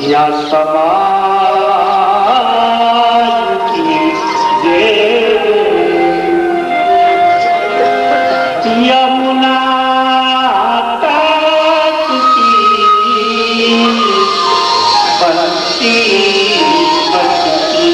या समाज की यमुना तट की बंसी बजती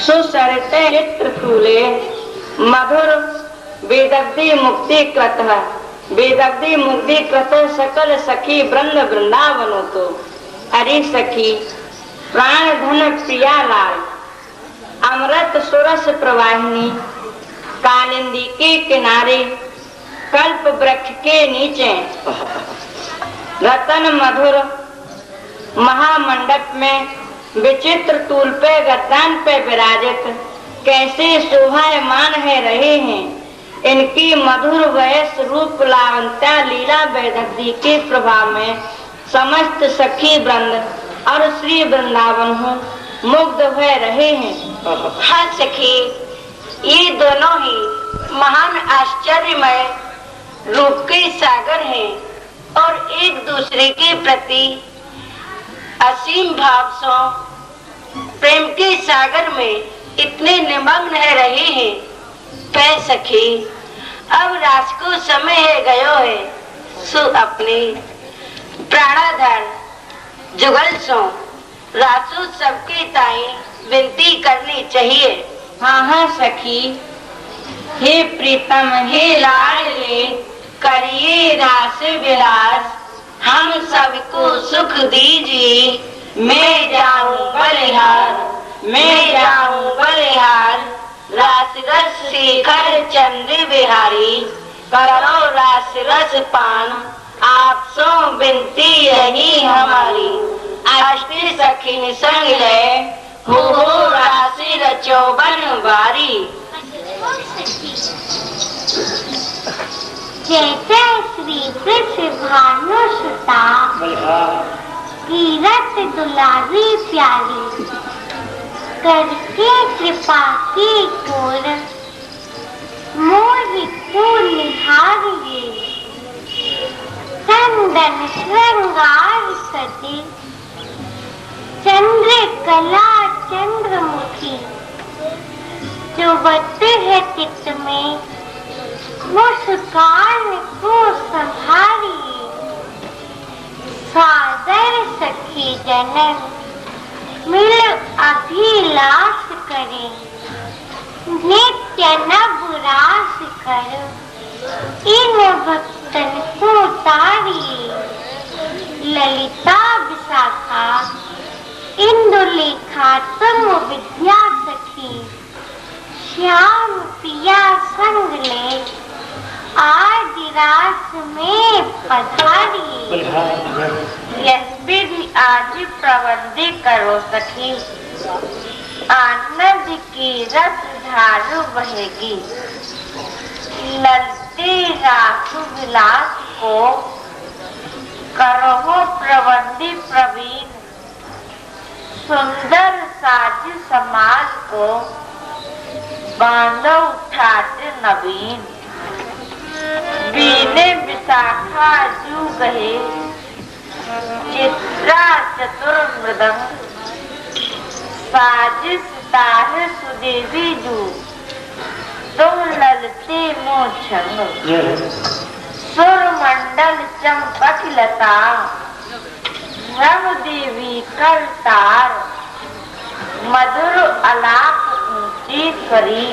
सुसरिते चित्रशूले मधुर वेदब्धि मुक्ति कृत वेदब्धि मुक्ति कृत सकल सखी वृंद वृंदावनो तो अरे सखी प्राण धन प्रिया लाल अमृत सुरस प्रवाहिनी कालिंदी के किनारे कल्प वृक्ष के नीचे रतन मधुर महामंडप में विचित्र तूल पे गद्दान पे विराजित कैसे शोभायमान है रहे हैं इनकी मधुर वयस रूप लावण्यता लीला वैदग्धी के प्रभाव में समस्त सखी वृंद और श्री वृंदावन हो मुग्ध हुए रहे हैं। हाँ सखी, ये दोनों ही महान आश्चर्यमय रूप के सागर हैं और एक दूसरे के प्रति असीम भाव से प्रेम के सागर में इतने निमग्न है रहे हैं। पै सखी, अब रात को समय है गयो है सो अपने प्राणाधार जुगल सो रासु सबके ताई विनती करनी चाहिए। हाँ हाँ सखी, हे प्रीतम हे लाडले करिए रास विलास हम सबको सुख दीजिए मैं जाऊं बलिहार रास रस शेखर चंद्र बिहारी करो रास रस पान आप सो विनती रही हमारी अष्टी सखी संग ले हो राशि रचो बन बारी। जैसे श्री कृष्ण भानु सुता कीरत दुलारी प्यारी करके कृपा की कोर मोर को निहारिए चंदन श्रृंगार सजे चंद्र कला चंद्रमुखी जो बत है चित्त में मुस्कान को संभालिए सादर सखी जनन मिल अभिलाष करे नित्य नवरास कर इन भक्तन को तारिए ललिता विशाखा इंदुलेखा तुम विद्या सखी श्याम पिया संग ले आज रास में पधारी यस्मिन् आज प्रवृत्ति करो सखी आनंद की रस धार बहेगी ललते रासु विलास को करो प्रवृत्ति प्रवीण सुंदर साज समाज को बांधो उठाते नवीन, बीने विशाखा जू गहे, चित्रा चतुर मृदंग, साजिश तार सुदेवी जू, तुम ललते मोछंग, सुर मंडल चंपक लता, रंग देवी कर तार, मधुर अलाप ऊंची करी,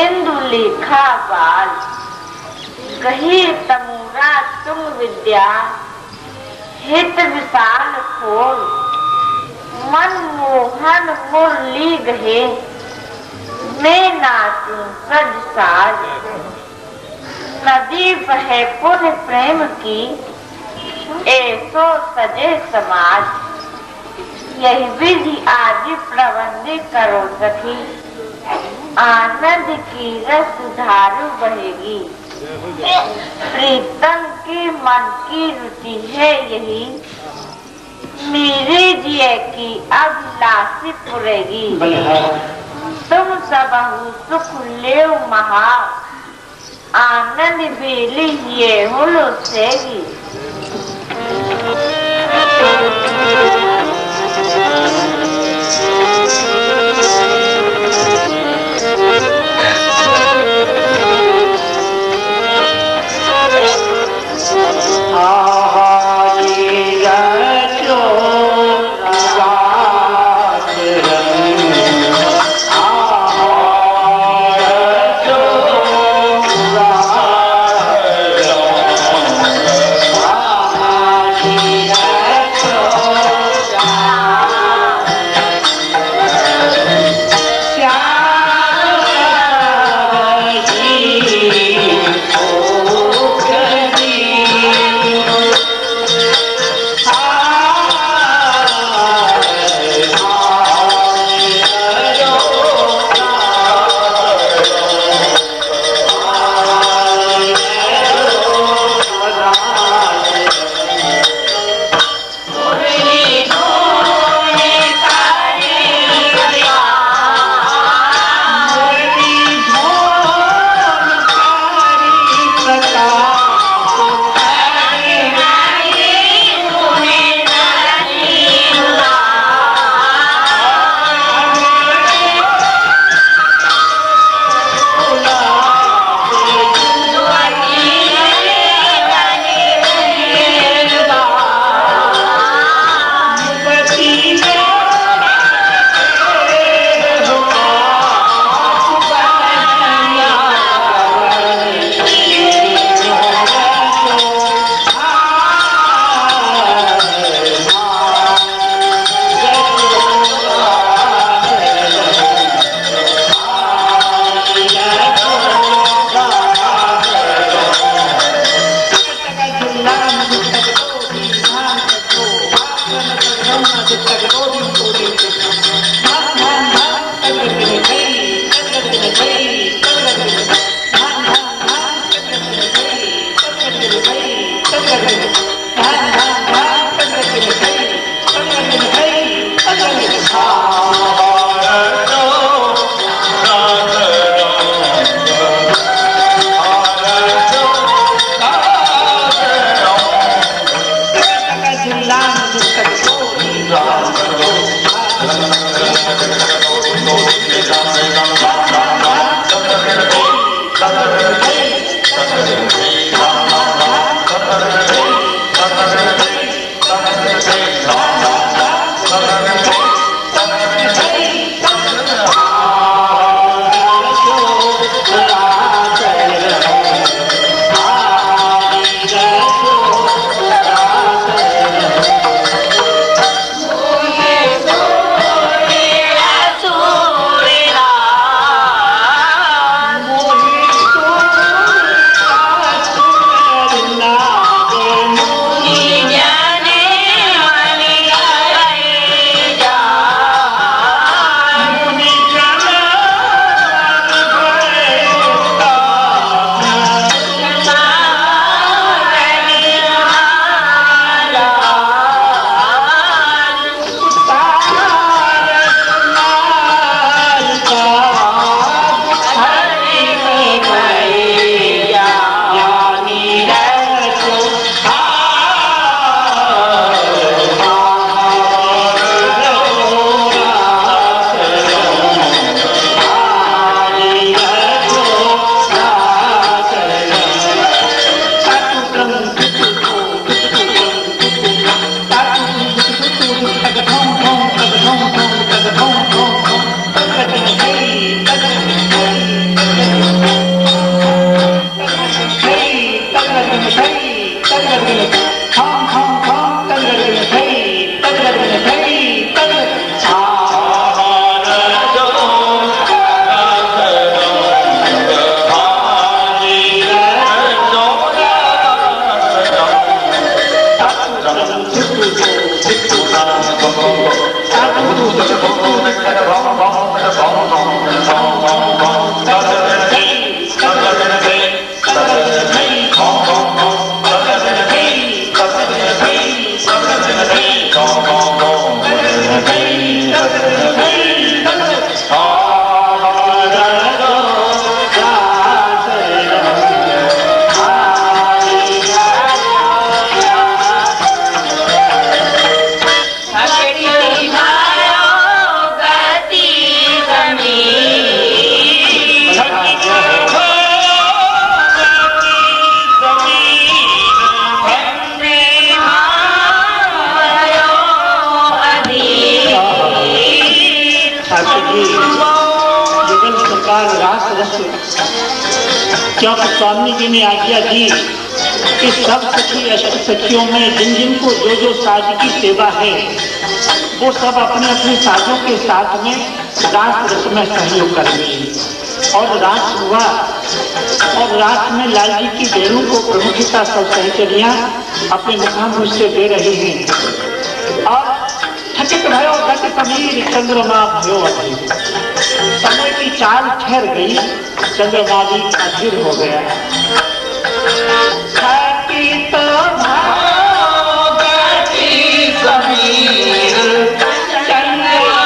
इंदुलेखा बाल, कही तमुरा तुम विद्या, हित विशाल खोल, मन मोहन मुरली गहे, मैं नाचूं सज साज, नदी बहे पुण्य प्रेम की, ऐसो सजे समाज, यही विधि आदि प्रबंध करो सखी, आनंद की रस धारू बहेगी, प्रीतम की मन की रुचि है यही, मेरे जिये की अभिलाषी पुरेगी, तुम सबहु सुख लेव महा, आनंद बेली ये हुलो सेगी। क्योंकि स्वामी जी ने आज्ञा दी कि सब सखी अष्ट सखियों में जिन जिन को जो जो साज की सेवा है वो सब अपने अपने साजों के साथ में रास रस में सहयोग करेंगे। और रास हुआ और रास में लाल जी की बेरों को प्रमुखता सब सहचरियां अपने मुखामुख से दे रही हैं। और थकित भयो गति कबीर चंद्रमा भयो अधीर, समय की चाल ठहर गई, चंद्रमा भी अधीर हो गया। थकित भयो गति कबीर चंद्रमा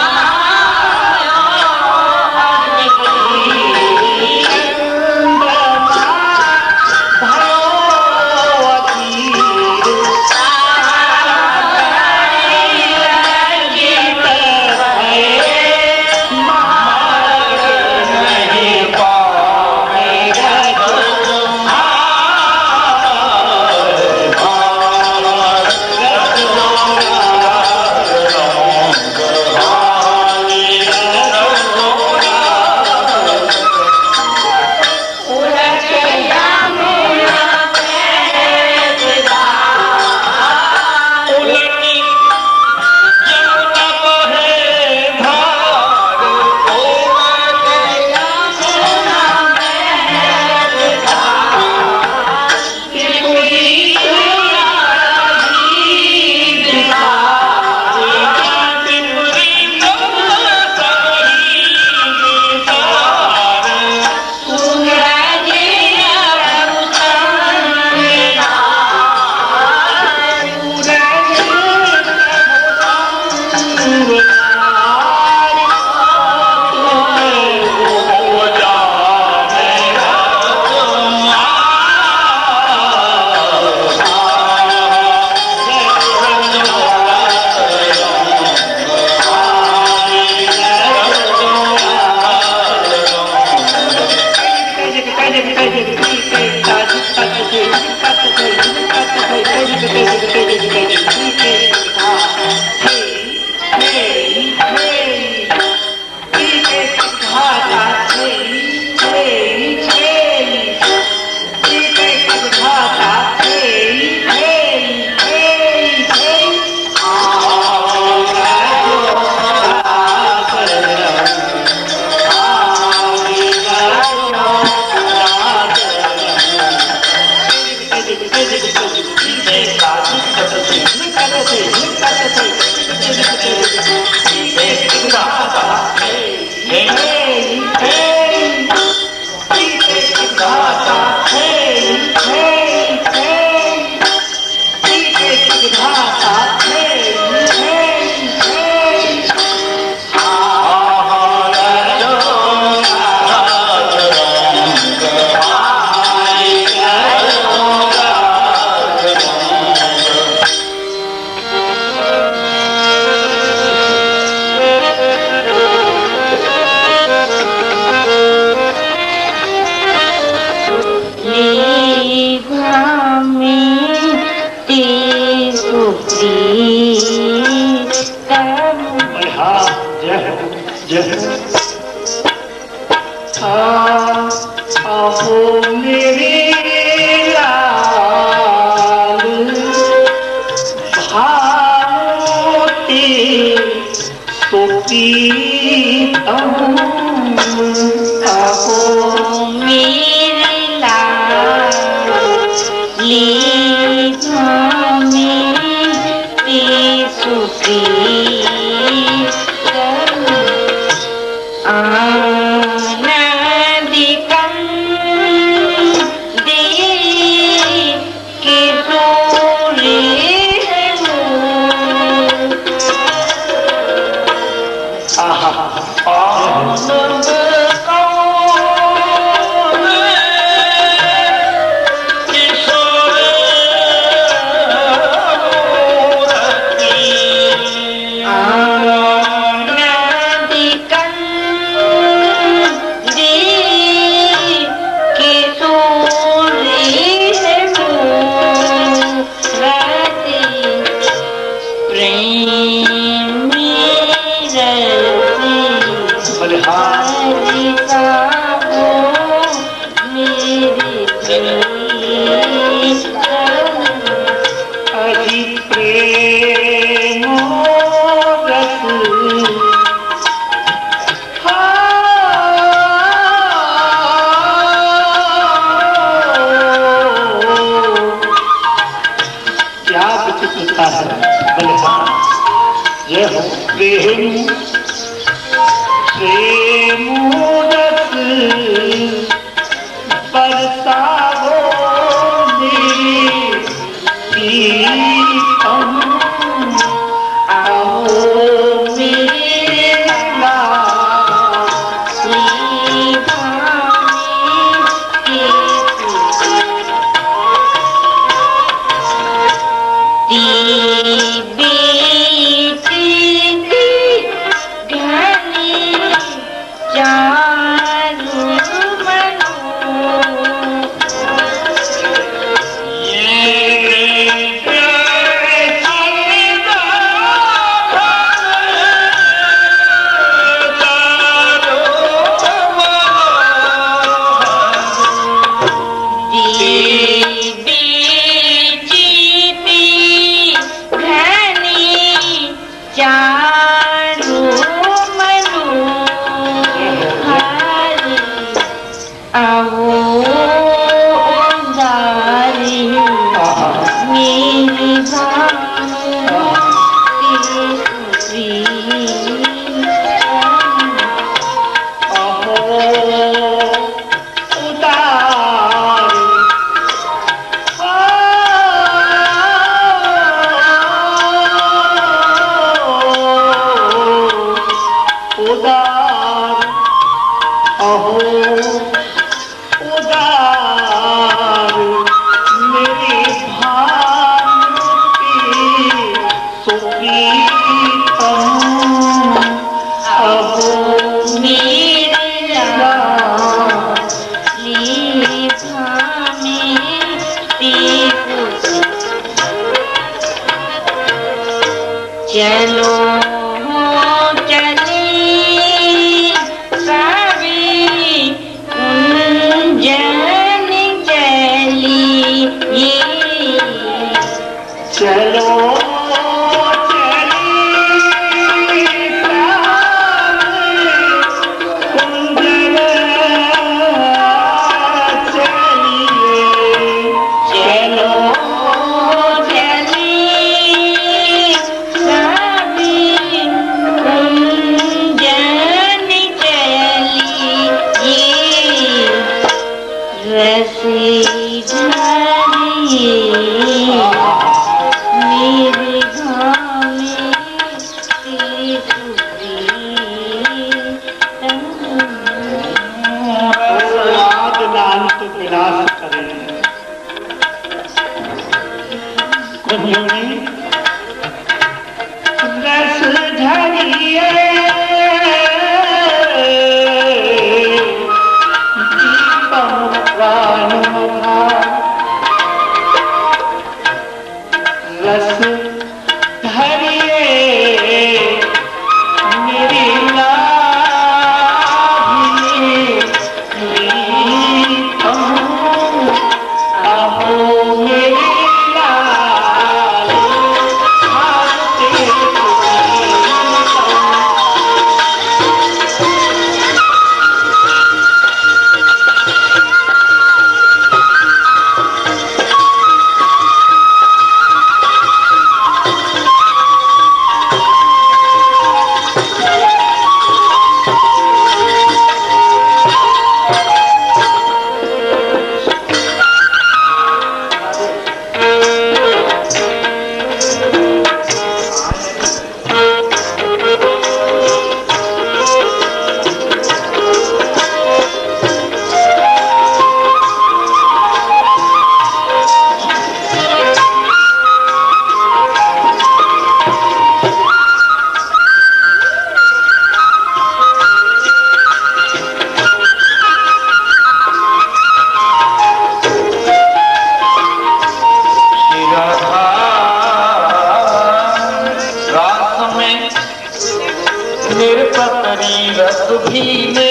निरपतरी रस भीने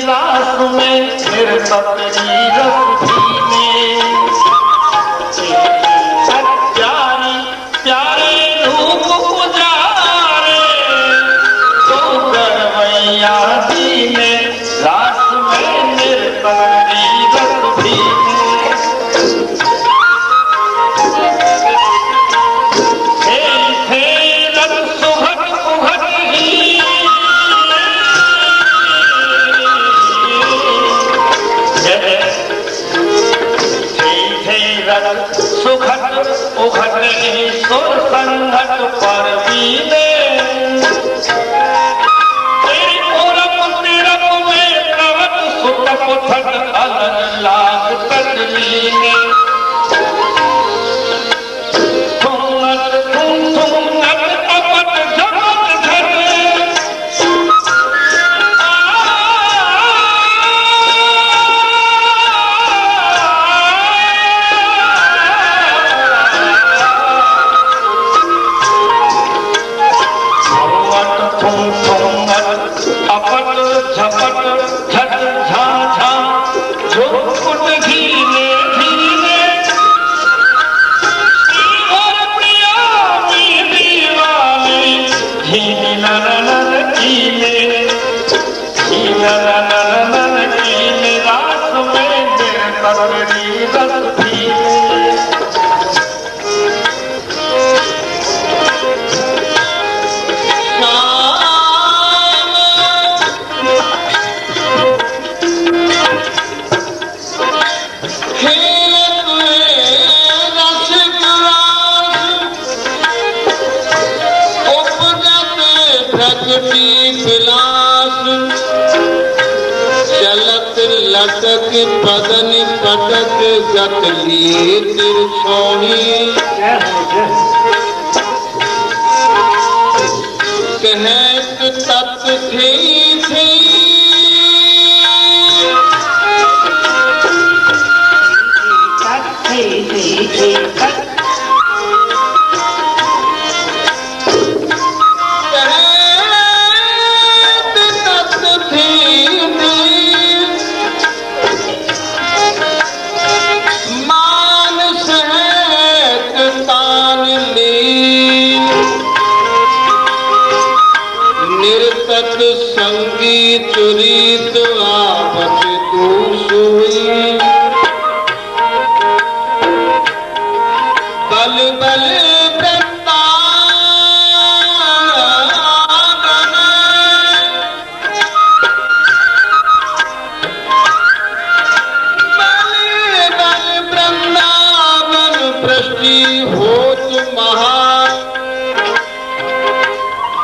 रास में, निरपतरी रस भीने। प्यारी प्यारे रूप उजारे, तो करवैया दीने रास में, निरपतरी रस भीने। सुखद उघट सुर संघट पर बीने, तेरी पूरब तिरप में कवच सुतप थट अलग लाग तकलीने। थुंगत थुंगत अपट झपट झट, अपट झपट झट झा झा, झुकुट धीरे धीरे। और प्रिया मी दीवानी, धीनी नर नर कीले, नर नर नर कीले। रास में निरपतरी रस भीने। चलत लटक पदन पटक गतली तिरछोड़ी, कहत तत् थी संगीत रीत आपत तू सोई। बल बल वृंदावन पृष्टि होत महान,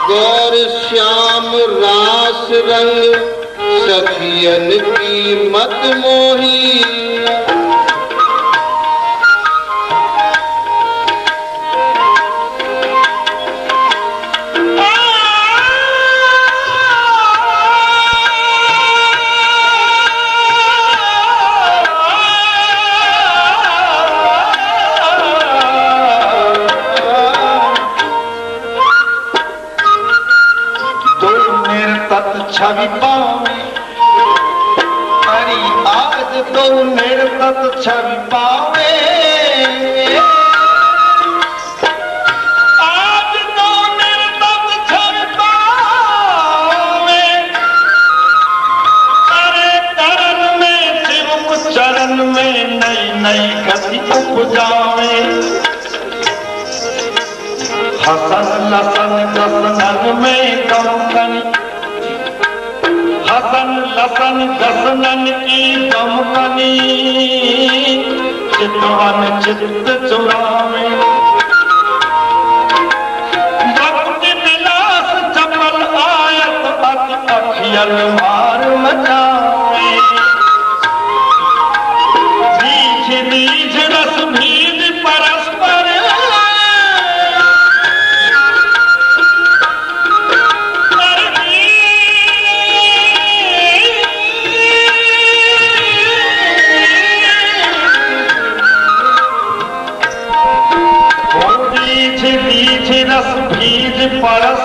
गौर श्याम रास रंग सखियन की मत मोही। छवि पावे हरि आज तो निर्तत छवि पावे, आज तो निर्तत छवि पावे। अरे तरन में शिव चरण में नई नई गति उपजावे। हसन लसन दसनन में कंकन, हसन लसन दसनन की दमकनी, चितवन चित्त चुरावे। भक्ति विलास चपल आयत अति अखियल मार मचावे। बीज बीज रस भीज परस्पर, रस भीज परस